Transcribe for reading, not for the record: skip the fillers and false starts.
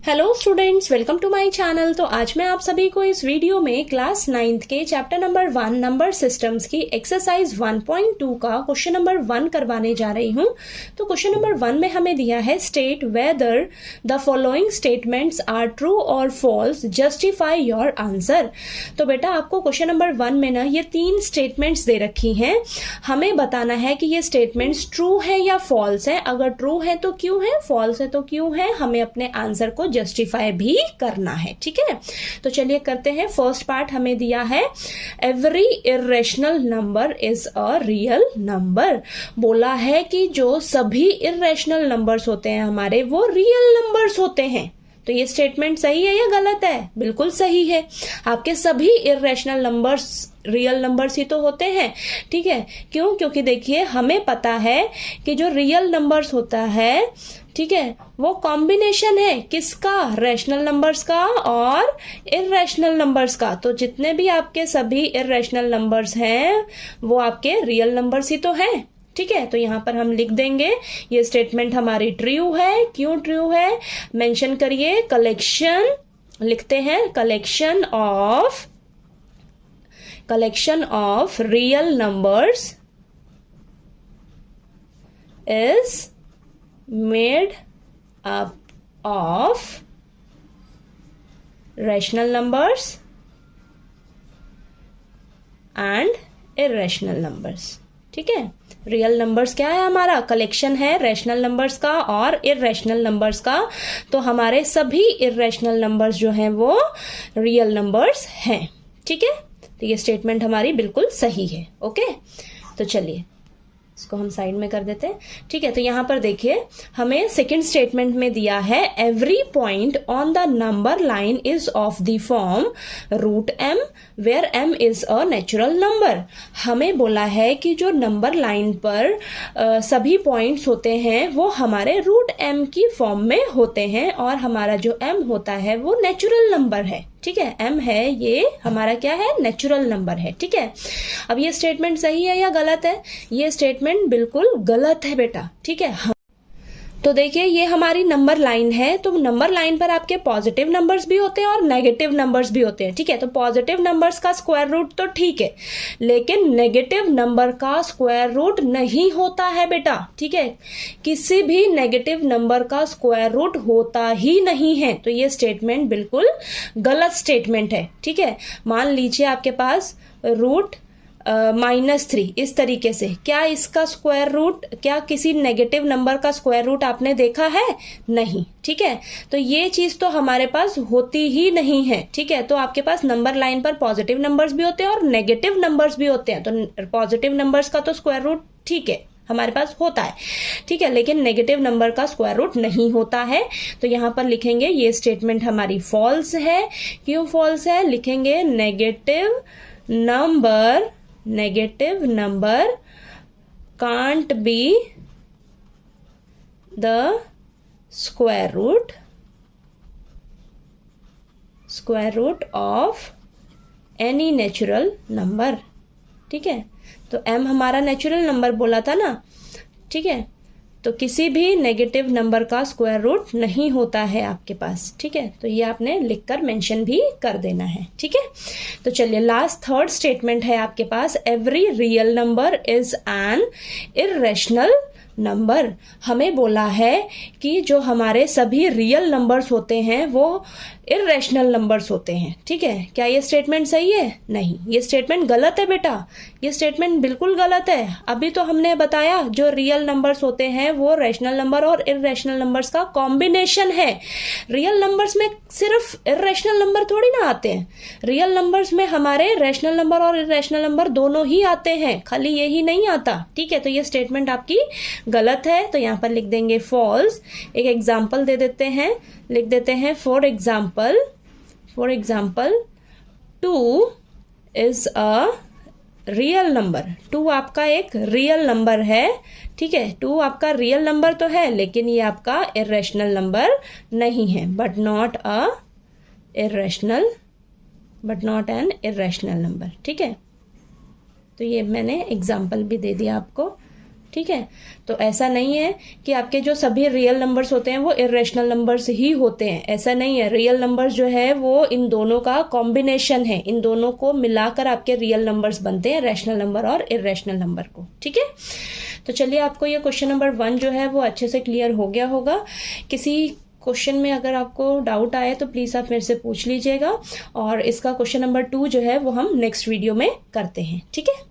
Hello students, welcome to my channel. तो आज मैं आप सभी को इस वीडियो में क्लास 9th के चैप्टर नंबर 1 नंबर सिस्टम्स की एक्सरसाइज 1.2 का क्वेश्चन नंबर 1 करवाने जा रही हूं। तो क्वेश्चन नंबर 1 में हमें दिया है state whether the following statements are true और फॉल्स, जस्टिफाई योर आंसर। तो बेटा आपको क्वेश्चन नंबर 1 में ना ये 3 स्टेटमेंट्स दे रखी हैं। हमें बताना है कि ये स्टेटमेंट्स ट्रू है या फॉल्स है। अगर ट्रू है तो क्यों है, फॉल्स है तो क्यों है। हमें अपने आंसर को जस्टिफाई भी करना है, ठीक है। तो चलिए करते हैं। फर्स्ट पार्ट हमें दिया है every irrational number is a real number. बोला है कि जो सभी इर्रेशनल नंबर्स होते हैं हमारे वो रियल नंबर्स होते हैं। तो ये स्टेटमेंट सही है या गलत है? बिल्कुल सही है। आपके सभी इर्रेशनल नंबर्स रियल नंबर्स ही तो होते हैं, ठीक है। क्यों? क्योंकि देखिए हमें पता है कि जो रियल नंबर्स होता है, ठीक है, वो कॉम्बिनेशन है किसका? रैशनल नंबर्स का और इर्रेशनल नंबर्स का। तो जितने भी आपके सभी इर्रेशनल नंबर्स हैं वो आपके रियल नंबर्स ही तो हैं, ठीक है। तो यहां पर हम लिख देंगे ये स्टेटमेंट हमारी ट्रू है। क्यों ट्रू है? मेंशन करिए। कलेक्शन लिखते हैं, collection of real numbers is made up of rational numbers and irrational numbers, ठीक है। रियल नंबर्स क्या है? हमारा कलेक्शन है रैशनल नंबर्स का और इर्रेशनल नंबर्स का। तो हमारे सभी इर्रेशनल नंबर्स जो हैं वो रियल नंबर्स हैं, ठीक है। तो ये स्टेटमेंट हमारी बिल्कुल सही है, ओके। तो चलिए इसको हम साइड में कर देते हैं, ठीक है। तो यहां पर देखिए हमें सेकंड स्टेटमेंट में दिया है every point on the number line is of the form root M where M is a natural number. हमें बोला है कि जो नंबर लाइन पर सभी पॉइंट्स होते हैं वो हमारे रूट एम की फॉर्म में होते हैं और हमारा जो एम होता है वो नेचुरल नंबर है, ठीक है। एम है ये हमारा क्या है? नेचुरल नंबर है, ठीक है। अब ये स्टेटमेंट सही है या गलत है? ये स्टेटमेंट बिल्कुल गलत है बेटा, ठीक है। तो देखिए ये हमारी नंबर लाइन है। तो नंबर लाइन पर आपके पॉजिटिव नंबर्स भी होते हैं और नेगेटिव नंबर्स भी होते हैं, ठीक है। तो पॉजिटिव नंबर्स का स्क्वायर रूट तो ठीक है, लेकिन नेगेटिव नंबर का स्क्वायर रूट नहीं होता है बेटा, ठीक है। किसी भी नेगेटिव नंबर का स्क्वायर रूट होता ही नहीं है। तो ये स्टेटमेंट बिल्कुल गलत स्टेटमेंट है, ठीक है। मान लीजिए आपके पास रूट -3 इस तरीके से, क्या इसका स्क्वायर रूट, क्या किसी नेगेटिव नंबर का स्क्वायर रूट आपने देखा है? नहीं, ठीक है। तो ये चीज तो हमारे पास होती ही नहीं है, ठीक है। तो आपके पास नंबर लाइन पर पॉजिटिव नंबर्स भी होते हैं और नेगेटिव नंबर्स भी होते हैं। तो पॉजिटिव नंबर्स का तो स्क्वायर रूट ठीक है हमारे पास होता है, ठीक है, लेकिन नेगेटिव नंबर का स्क्वायर रूट नहीं होता है। तो यहां पर लिखेंगे ये स्टेटमेंट हमारी फॉल्स है। क्यों फॉल्स है? लिखेंगे negative number can't be the square root of any natural number, ठीक है। तो m हमारा नेचुरल नंबर बोला था ना, ठीक है। तो किसी भी नेगेटिव नंबर का स्क्वायर रूट नहीं होता है आपके पास, ठीक है। तो ये आपने लिखकर मेंशन भी कर देना है, ठीक है। तो चलिए लास्ट थर्ड स्टेटमेंट है आपके पास every real number is an irrational number. हमें बोला है कि जो हमारे सभी रियल नंबर्स होते हैं वो इर्रेशनल नंबर्स होते हैं, ठीक है। क्या ये स्टेटमेंट सही है? नहीं, ये स्टेटमेंट गलत है बेटा। ये स्टेटमेंट बिल्कुल गलत है। अभी तो हमने बताया जो रियल नंबर्स होते हैं वो रैशनल नंबर और इर्रेशनल नंबर्स का कॉम्बिनेशन है। रियल नंबर्स में सिर्फ इर्रेशनल नंबर थोड़ी ना आते हैं। रियल नंबर्स में हमारे रैशनल नंबर और इर्रेशनल नंबर दोनों ही आते हैं, खाली यही नहीं आता, ठीक है। तो ये स्टेटमेंट आपकी गलत है। तो यहां पर लिख देंगे फॉल्स। एक एग्जाम्पल दे देते हैं, लिख देते हैं for example 2 is a real number. 2 आपका एक रियल नंबर है, ठीक है। 2 आपका रियल नंबर तो है लेकिन ये आपका इर्रेशनल नंबर नहीं है, but not an irrational number, ठीक है। तो ये मैंने एग्जाम्पल भी दे दिया आपको, ठीक है। तो ऐसा नहीं है कि आपके जो सभी रियल नंबर्स होते हैं वो इरेशनल नंबर्स ही होते हैं, ऐसा नहीं है। रियल नंबर्स जो है वो इन दोनों का कॉम्बिनेशन है, इन दोनों को मिलाकर आपके रियल नंबर्स बनते हैं, रैशनल नंबर और इरेशनल नंबर को, ठीक है। तो चलिए, आपको ये क्वेश्चन नंबर 1 जो है वो अच्छे से क्लियर हो गया होगा। किसी क्वेश्चन में अगर आपको डाउट आए तो प्लीज़ आप मेरे से पूछ लीजिएगा, और इसका क्वेश्चन नंबर 2 जो है वो हम नेक्स्ट वीडियो में करते हैं, ठीक है।